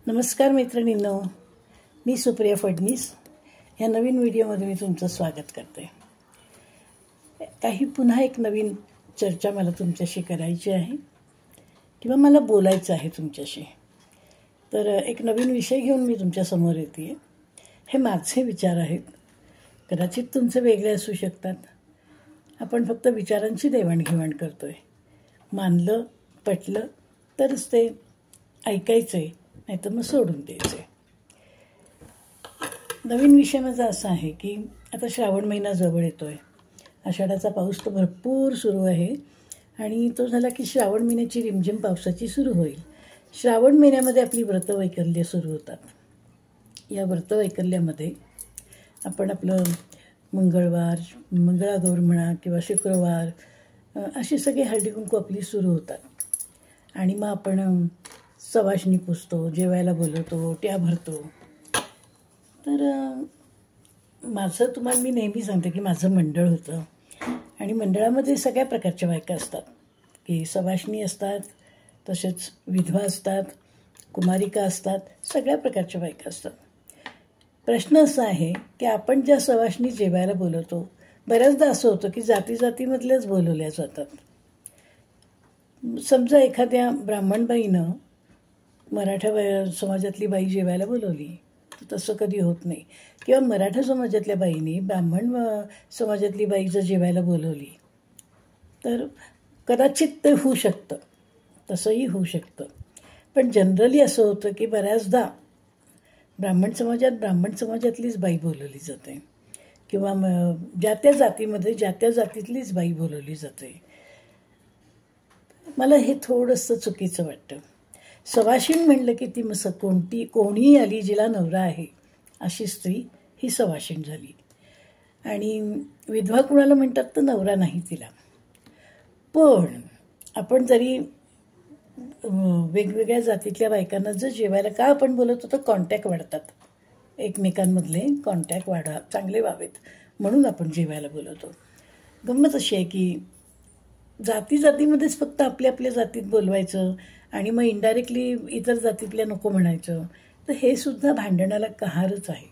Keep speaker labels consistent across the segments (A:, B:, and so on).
A: नमस्कार मैत्रिणींनो, मी सुप्रिया फडणीस ह्या नवीन व्हिडिओमध्ये मी तुमचं स्वागत करते. पुन्हा एक नवीन चर्चा मला तुमच्याशी करायची आहे किंवा मला बोलायचं आहे तुमच्याशी. तर एक नवीन विषय घेऊन मी तुमच्यासमोर येते आहे. हे माझे विचार आहेत, कदाचित तुमचे वेगळे असू शकतात. आपण फक्त विचारांची देवाणघेवाण करतो आहे. मानलं पटलं तरच ते ऐकायचं आहे, नाही तर मग सोडून द्यायचे. नवीन विषय माझा असा आहे की आता श्रावण महिना जवळ येतो आहे. आषाढाचा पाऊस तर भरपूर सुरू आहे आणि तो झाला की श्रावण महिन्याची रिमझिम पावसाची सुरू होईल. श्रावण महिन्यामध्ये आपली व्रतवैकल्य सुरू होतात. या व्रतवैकल्यामध्ये आपण आपलं मंगळवार, मंगळागौर म्हणा किंवा शुक्रवार अशी सगळी हळदीकुंकू आपली सुरू होतात आणि मग आपण सवाष्णी पुजतो, जेवायला बोलवतो, त्या भरतो. तर माझं तुम्हाला मी नेहमी सांगते की माझं मंडळ होतं आणि मंडळामध्ये सगळ्या प्रकारच्या बायका असतात की सवाष्णी असतात, तसेच विधवा असतात, कुमारिका असतात, सगळ्या प्रकारच्या बायका असतात. प्रश्न असा आहे की आपण ज्या सवाष्णी जेवायला बोलवतो, बऱ्याचदा असं होतं की जातीमधल्याच बोलवल्या जातात. समजा एखाद्या ब्राह्मणबाईनं मराठा समाजातली बाई जेवायला बोलवली, तर तसं कधी होत नाही. किंवा मराठा समाजातल्या बाईने ब्राह्मण समाजातली बाई जर जेवायला बोलवली तर कदाचित ते होऊ शकतं, तसंही होऊ शकतं. पण जनरली असं होतं की बऱ्याचदा ब्राह्मण समाजातलीच बाई बोलवली जाते किंवा ज्या त्या जातीमध्ये ज्या त्या जातीतलीच बाई बोलवली जाते. मला हे थोडंसं चुकीचं वाटतं. सवाशीण म्हणलं की ती कोणीही आली जिला नवरा आहे अशी स्त्री ही सवाशीण झाली. आणि विधवा कुणाला म्हणतात तर नवरा नाही तिला. पण आपण जरी वेगवेगळ्या जातीतल्या बायकांना जर जेवायला का आपण बोलवतो तर कॉन्टॅक्ट वाढतात, एकमेकांमधले कॉन्टॅक्ट चांगले व्हावेत म्हणून आपण जेवायला बोलवतो. गंमत अशी आहे की जातीमध्येच फक्त आपल्या जातीत बोलवायचं आणि मग इनडायरेक्टली इतर जातीतल्या नको म्हणायचं, तर हे सुद्धा भांडणाला कहारच आहे.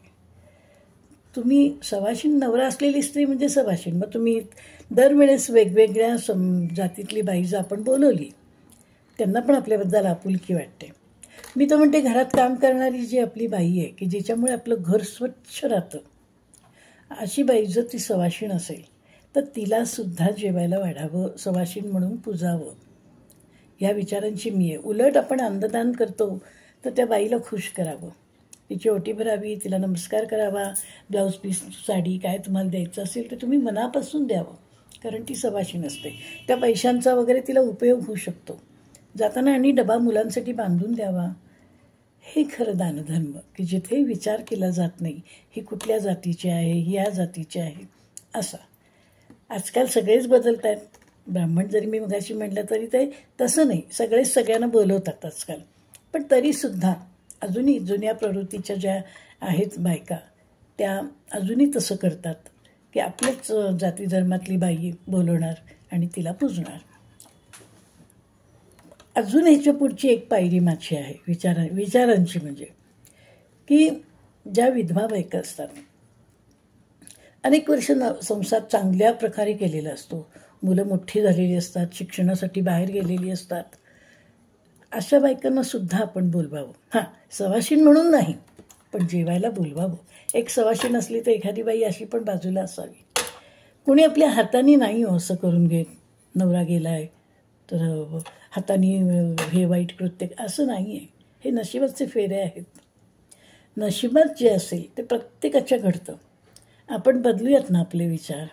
A: तुम्ही सवाशीण नवरा असलेली स्त्री म्हणजे सवाशीण, मग तुम्ही दरवेळेस वेगवेगळ्या जातीतली बाई जर आपण बोलवली त्यांना पण आपल्याबद्दल आपुलकी वाटते. मी तर म्हणते घरात काम करणारी जी आपली बाई आहे की जिच्यामुळे आपलं घर स्वच्छ राहतं, अशी बाई जर ती सवाशीण असेल तर तिलासुद्धा जेवायला वाढावं, सवाशीण म्हणून पुजावं, या विचारांची मी आहे. उलट आपण अन्नदान करतो तर त्या बाईला खुश करावं, तिची ओटी भरावी, तिला नमस्कार करावा, ब्लाऊज पीस, साडी काय तुम्हाला द्यायचं असेल तर तुम्ही मनापासून द्यावं, कारण ती सवाशीण असते. त्या पैशांचा वगैरे तिला उपयोग होऊ शकतो. जाताना आणि डबा मुलांसाठी बांधून द्यावा. हे खरं दानधर्म की जिथे विचार केला जात नाही ही कुठल्या जातीची आहे, ही या जातीची आहे असा. आजकाल सगळेच बदलत आहेत. ब्राह्मण जरी मी मगाशी म्हटलं तरी ते तसं नाही, सगळेच सगळ्यांना बोलवतात आजकाल. पण तरीसुद्धा अजूनही जुन्या प्रवृत्तीच्या ज्या आहेत बायका त्या अजूनही तसं करतात की आपल्याच जाती धर्मातली बाई बोलवणार आणि तिला पुजणार. अजून ह्याच्या पुढची एक पायरी माझी आहे विचारांची, म्हणजे की ज्या विधवा बायका असतात, अनेक वर्ष संसार चांगल्या प्रकारे केलेला असतो, मुलं मोठी झालेली असतात, शिक्षणासाठी बाहेर गेलेली असतात, अशा बायकांना सुद्धा आपण बोलवावं. हां, सवाशीण म्हणून नाही पण जेवायला बोलवावं. एक सवाशीण असली तर एखादी बाई अशी पण बाजूला असावी. कोणी आपल्या हाताने नाही असं करून घेत, नवरा गेला आहे तर हाताने हे वाईट कृत्य, असं नाही आहे. हे नशिबाचे फेरे आहेत. नशिबात जे असेल ते प्रत्येकाच्या घडतं. आपण बदलूयात ना आपले विचार.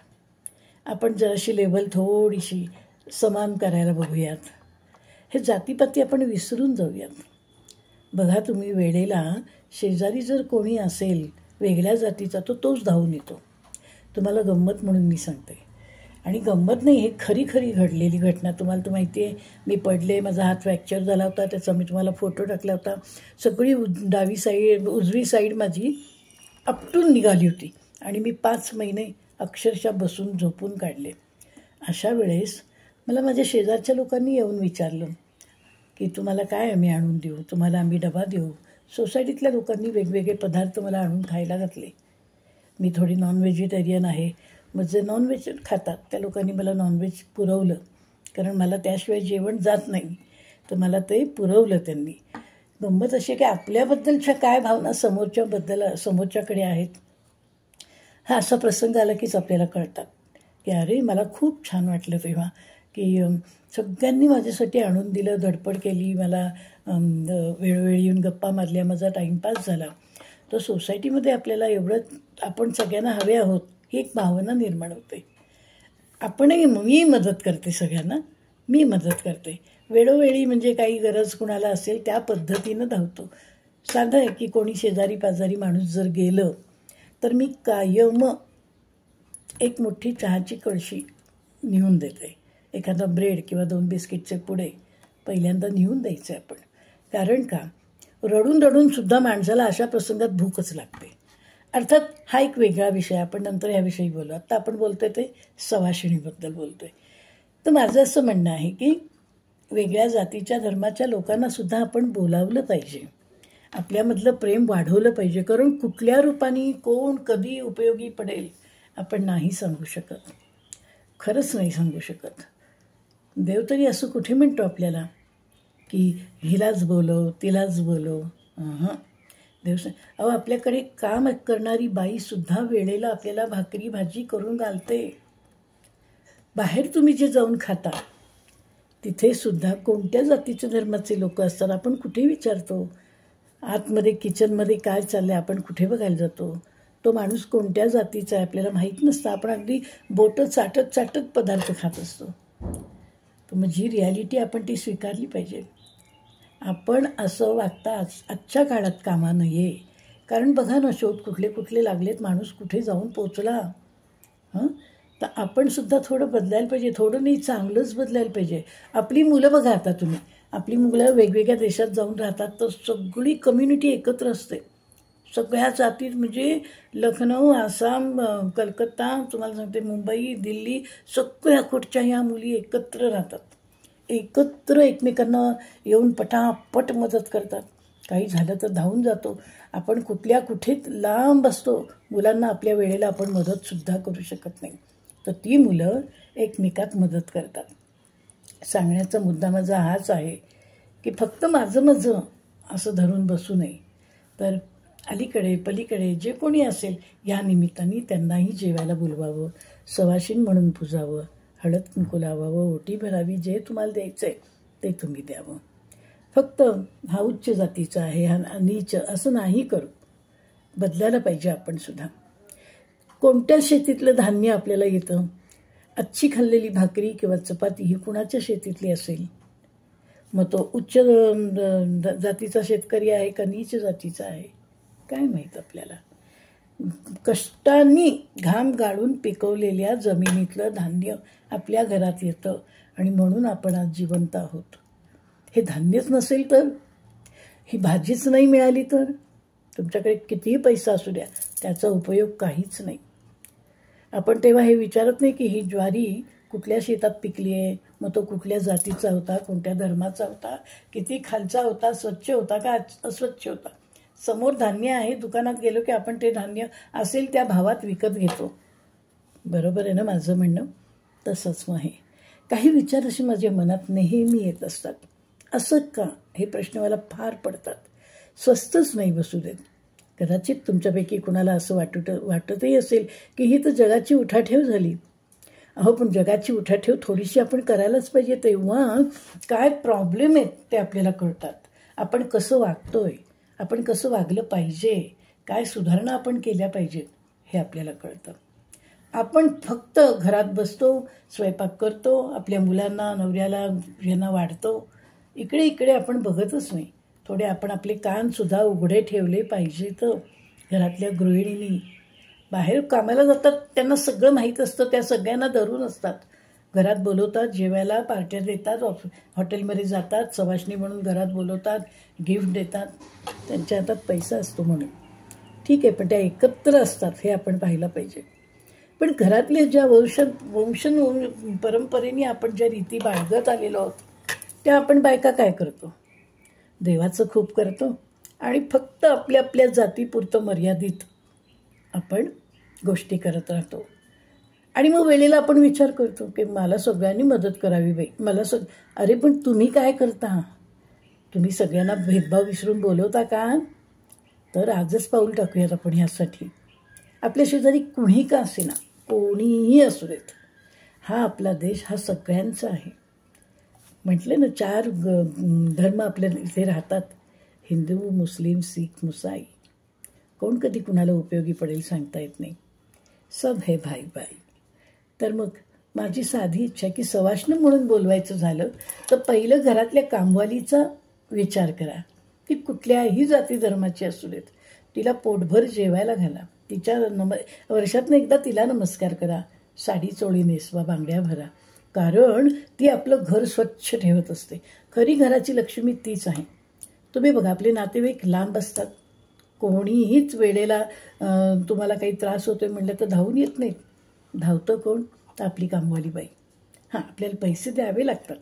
A: आपण जराशी लेवल थोडीशी समान करायला बघूयात. हे जातीपाती आपण विसरून जाऊयात. बघा तुम्ही वेळेला शेजारी जर कोणी असेल वेगळ्या जातीचा तर तोच धावून येतो. तुम्हाला गंमत म्हणून मी सांगते, आणि गंमत नाही, हे खरी घडलेली घटना. तुम्हाला तर माहिती आहे, मी पडले, माझा हात फ्रॅक्चर झाला होता, त्याचा मी तुम्हाला फोटो टाकला होता. सगळी डावी साईड, उजवी साईड माझी आपटून निघाली होती आणि मी 5 महिने अक्षरशः बसून झोपून काढले. अशा वेळेस मला माझ्या शेजारच्या लोकांनी येऊन विचारलं की तुम्हाला काय आम्ही आणून देऊ, तुम्हाला आम्ही डबा देऊ, सोसायटीतल्या लोकांनी वेगवेगळे पदार्थ मला आणून खायला घातले. मी थोडी नॉन व्हेजिटेरियन आहे. मग जे नॉनव्हेज खातात त्या लोकांनी मला नॉनव्हेज पुरवलं, कारण मला त्याशिवाय जेवण जात नाही. तर मला ते पुरवलं त्यांनी. गंमत अशी की आपल्याबद्दलच्या काय भावना समोरच्याकडे आहेत, हा असा प्रसंग आला कीच आपल्याला कळतात की अरे मला खूप छान वाटलं तेव्हा की सगळ्यांनी माझ्यासाठी आणून दिलं, धडपड केली, मला वेळोवेळी येऊन गप्पा मारल्या, माझा टाईमपास झाला. तर सोसायटीमध्ये आपल्याला एवढं आपण सगळ्यांना हवे आहोत ही एक भावना निर्माण होते. मी मदत करते सगळ्यांना, मी मदत करते वेळोवेळी. म्हणजे काही गरज कुणाला असेल त्या पद्धतीनं धावतो. साधं आहे की कोणी शेजारी पाजारी माणूस जर गेलं तर मी कायम एक मोठी चहाची कळशी नेऊन देते. एखादा ब्रेड किंवा 2 बिस्किटचे पुडे पहिल्यांदा नेऊन द्यायचे आपण. कारण का, रडून रडूनसुद्धा माणसाला अशा प्रसंगात भूकच लागते. अर्थात हा एक वेगळा विषय, आपण नंतर ह्याविषयी बोलू. आत्ता आपण बोलतोय ते सवाशिणीबद्दल बोलतोय. तर माझं असं म्हणणं आहे की वेगळ्या जातीच्या धर्माच्या लोकांनासुद्धा आपण बोलावलं पाहिजे, आपल्यामधलं प्रेम वाढवलं पाहिजे. कारण कुठल्या रूपाने कोण कधी उपयोगी पडेल आपण नाही सांगू शकत, खरंच नाही सांगू शकत. देव तरी असं कुठे म्हणतो आपल्याला की हिलाच बोलव तिलाच बोलव. देव आपल्याकडे काम करणारी बाईसुद्धा वेळेला आपल्याला भाकरी भाजी करून घालते. बाहेर तुम्ही जे जाऊन खाता तिथे सुद्धा कोणत्या जातीच्या धर्माचे लोक असतात आपण कुठे विचारतो. आतमध्ये किचनमध्ये काय चाललं आहे आपण कुठे बघायला जातो. तो माणूस कोणत्या जातीचा आहे आपल्याला माहीत नसतं. आपण अगदी बोटं चाटत चाटत पदार्थ खात असतो. तर मग जी रिॲलिटी आपण ती स्वीकारली पाहिजे. आपण असं वागता आजच्या काळात कामा नये. कारण बघा ना, शोध कुठले कुठले लागलेत, माणूस कुठे जाऊन पोचला. तर आपण सुद्धा थोडं बदलायला पाहिजे. थोडं नाही, चांगलंच बदलायला पाहिजे. आपली मुलं बघा, आता तुम्ही आपली मुलं वेगवेगळ्या देशात जाऊन राहतात तर सगळी कम्युनिटी एकत्र असते. सगळ्या जातीत म्हणजे लखनौ, आसाम, कलकत्ता, तुम्हाला सांगते मुंबई, दिल्ली, सगळ्या कुठच्या ह्या मुली एकत्र राहतात. एकत्र एकमेकांना येऊन पटापट मदत करतात. काही झालं तर धावून जातो. आपण कुठे लांब असतो. मुलांना आपल्या वेळेला आपण मदतसुद्धा करू शकत नाही. तर ती मुलं एकमेकात मदत करतात. सांगण्याचा मुद्दा माझा हाच आहे की फक्त माझं असं धरून बसू नये. तर अलीकडे पलीकडे जे कोणी असेल या निमित्ताने त्यांनाही जेवायला बोलवावं, सवाशीण म्हणून पुजावं, हळद कुंकू लावावं, ओटी भरावी. जे तुम्हाला द्यायचं आहे ते तुम्ही द्यावं. फक्त हा उच्च जातीचा आहे, हा नीच असं नाही करू. बदलायला पाहिजे आपण सुद्धा. कोणत्या शेतीतलं धान्य आपल्याला येतं? आजची खाल्लेली भाकरी किंवा चपाती ही कुणाच्या शेतीतली असेल? मग तो उच्च जातीचा शेतकरी आहे का नीच जातीचा आहे काय माहीत आपल्याला. कष्टांनी घाम गाळून पिकवलेल्या जमिनीतलं धान्य आपल्या घरात येतं आणि म्हणून आपण आज जिवंत आहोत. हे धान्यच नसेल तर, ही भाजीच नाही मिळाली तर, तुमच्याकडे कितीही पैसा असू द्या त्याचा उपयोग काहीच नाही. आपण तेव्हा हे विचारत नाही की ही ज्वारी कुठल्या शेतात पिकली आहे, मग तो कुठल्या जातीचा होता, कोणत्या धर्माचा होता, किती खालचा होता, स्वच्छ होता का अस्वच्छ होता. समोर धान्य आहे, दुकानात गेलो की आपण ते धान्य असेल त्या भावात विकत घेतो. बरोबर आहे ना माझं म्हणणं? तसंच मग हे काही विचार असे माझ्या मनात नेहमी येत असतात. असं का हे प्रश्न मला फार पडतात. स्वस्तच नाही बसू देत. कदाचित तुमच्यापैकी कुणाला असं वाटतही असेल की ही तर जगाची उठाठेव झाली. पण जगाची उठाठेव थोडीशी आपण करायलाच पाहिजे. तेव्हा काय प्रॉब्लेम आहेत ते आपल्याला कळतात. आपण कसं वागतोय, आपण कसं वागलं पाहिजे, काय सुधारणा आपण केल्या पाहिजेत हे आपल्याला कळतं. आपण फक्त घरात बसतो, स्वयंपाक करतो, आपल्या मुलांना नवऱ्याला यांना वाढतो. इकडे आपण बघतच नाही. थोडे आपण आपले कानसुद्धा उघडे ठेवले पाहिजे. तर घरातल्या गृहिणींनी बाहेर कामाला जातात, त्यांना सगळं माहीत असतं, त्या सगळ्यांना धरून असतात. घरात बोलवतात, जेवायला पार्ट्या देतात, हॉटेलमध्ये जातात, सवाष्णी म्हणून घरात बोलवतात, गिफ्ट देतात. त्यांच्या हातात पैसा असतो म्हणून ठीक आहे, पण त्या एकत्र असतात हे आपण पाहिलं पाहिजे. पण घरातले ज्या वंश परंपरेने आपण ज्या रीती बाळगत आलेलो आहोत त्या आपण बायका काय करतो? देवाचं खूप करतो आणि फक्त आपल्या आपल्या जातीपुरतं मर्यादित आपण गोष्टी करत राहतो. आणि मग वेळेला आपण विचार करतो की मला सगळ्यांनी मदत करावी बाई, मला अरे पण तुम्ही काय करता? तुम्ही सगळ्यांना भेदभाव विसरून बोलवता का? तर आजच पाऊल टाकूयात आपण ह्यासाठी. आपल्या शेजारी कुणी का असेना, कोणीही असू देत, हा आपला देश हा सगळ्यांचा आहे. म्हटलं ना 4 धर्म आपल्या इथे राहतात, हिंदू, मुस्लिम, शीख, मुसाई. कोण कधी कुणाला उपयोगी पडेल सांगता येत नाही. सब है भाई भाई. तर मग माझी साधी इच्छा की सवाष्ण म्हणून बोलवायचं झालं तर पहिलं घरातल्या कामवालीचा विचार करा. ती कुठल्याही जाती धर्माची असू देत, तिला पोटभर जेवायला घाला, तिच्या वर्षातनं एकदा तिला नमस्कार करा, साडी चोळी नेसवा, बांगड्या भरा, कारण ती आपलं घर स्वच्छ ठेवत असते. खरी घराची लक्ष्मी तीच आहे. तुम्ही बघा आपले नातेवाईक लांब असतात, कोणीहीच वेळेला तुम्हाला काही त्रास होतोय म्हटलं तर धावून येत नाहीत. धावतं कोण? तर आपली कामवाली बाई. हां, आपल्याला पैसे द्यावे लागतात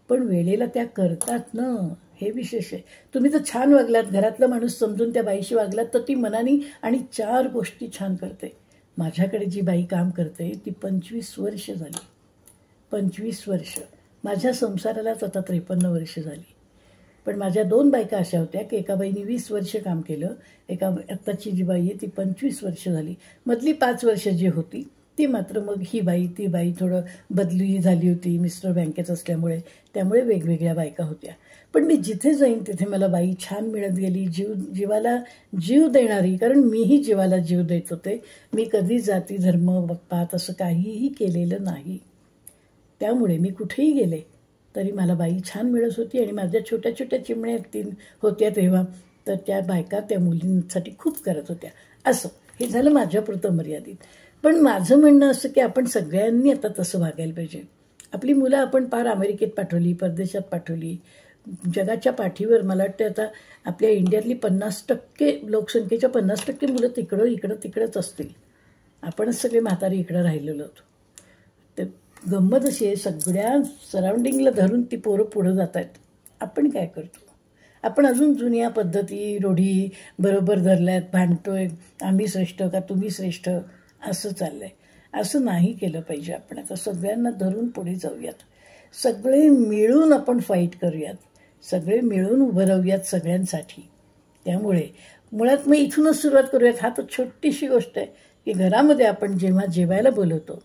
A: पण वेळेला त्या करतात ना, हे विशेष आहे. तुम्ही तर छान वागलात, घरातला माणूस समजून त्या बाईशी वागलात तर ती मनाने आणि 4 गोष्टी छान करते. माझ्याकडे जी बाई काम करते ती 25 वर्ष झाली. 25 वर्ष. माझ्या संसारालाच आता 53 वर्ष झाली. पण माझ्या 2 बायका अशा होत्या की एका बाईने 20 वर्ष काम केलं, एका आत्ताची जी बाई आहे ती 25 वर्ष झाली. मधली 5 वर्ष जी होती ती मात्र मग ही बाई ती बाई थोडं बदली झाली होती. मिस्टर बँकेत असल्यामुळे त्यामुळे वेगवेगळ्या बायका होत्या. पण मी जिथे जाईन तिथे मला बाई छान मिळत गेली, जीवाला जीव देणारी. कारण मीही जीवाला जीव देत होते. मी कधी जाती धर्म पात असं काहीही केलेलं नाही. त्यामुळे मी कुठेही गेले तरी मला बाई छान मिळत होती. आणि माझ्या छोट्या छोट्या चिमण्या 3 होत्या तेव्हा, तर त्या बायका त्या मुलींसाठी खूप करत होत्या. असं हे झालं माझ्यापुरतं मर्यादित. पण माझं म्हणणं असं की आपण सगळ्यांनी आता तसं वागायला पाहिजे. आपली मुलं आपण पार अमेरिकेत पाठवली, परदेशात पाठवली, जगाच्या पाठीवर. मला वाटतं आता आपल्या इंडियातली 50% लोकसंख्येच्या 50% मुलं तिकडंच असतील. आपणच सगळे म्हातारी इकडं राहिलेलो होतो. तर गंमत अशी आहे, सगळ्या सराउंडिंगला धरून ती पोरं पुढं जात आहेत. आपण काय करतो? आपण अजून जुन्या पद्धती रूढी बरोबर धरल्यात, भांडतोय, आम्ही श्रेष्ठ का तुम्ही श्रेष्ठ, असं चाललं आहे. असं नाही केलं पाहिजे. आपण आता सगळ्यांना धरून पुढे जाऊयात, सगळे मिळून आपण फाईट करूयात, सगळे मिळून उभं राहूयात सगळ्यांसाठी. त्यामुळे मुळात मग इथूनच सुरुवात करूयात. हा तर छोटीशी गोष्ट आहे की घरामध्ये आपण जेव्हा जेवायला बोलवतो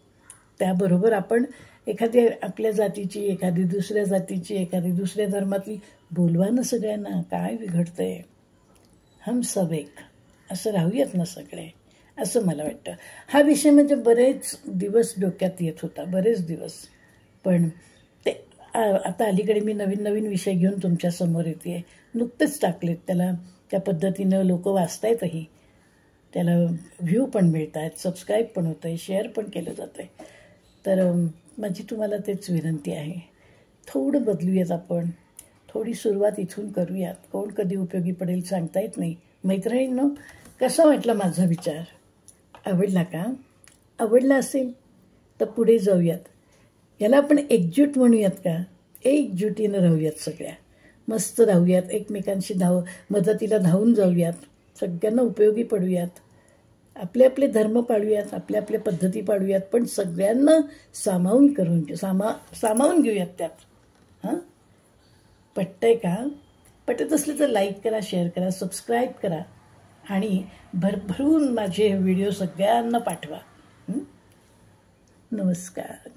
A: त्याबरोबर आपण एखादी आपल्या जातीची, एखादी दुसऱ्या जातीची, एखादी दुसऱ्या धर्मातली बोलवा ना सगळ्यांना. काय बिघडतंय? हम सब एक असं राहूयात ना सगळे, असं मला वाटतं. हा विषय म्हणजे बरेच दिवस डोक्यात येत होता, बरेच दिवस. पण ते आता अलीकडे मी नवीन नवीन विषय घेऊन तुमच्यासमोर येते. नुकतेच टाकलेत, त्याला त्या पद्धतीनं लोक वाचतायतही, त्याला व्ह्यू पण मिळत आहेत, सबस्क्राईब पण होतं आहे, शेअर पण केलं जातं आहे. तर माझी तुम्हाला तेच विनंती आहे, थोडं बदलूयात आपण, थोडी सुरुवात इथून करूयात. कोण कधी उपयोगी पडेल सांगता येत नाही. मैत्रिणींनो, कसा वाटला माझा विचार? आवडला का? आवडला असेल तर पुढे जाऊयात. याला आपण एकजूट म्हणूयात का? एकजुटीनं राहूयात, सगळ्या मस्त राहूयात, एकमेकांशी मदतीला धावून जाऊयात, सगळ्यांना उपयोगी पडूयात, आपले आपले धर्म पाळूयात, आपल्या आपल्या पद्धती पाळूयात, पण सगळ्यांना सामावून घेऊयात त्यात. हां, पटतंय का? पटत असलं तर लाईक करा, शेअर करा, सबस्क्राईब करा आणि भरभरून माझे व्हिडिओ सगळ्यांना पाठवा. नमस्कार.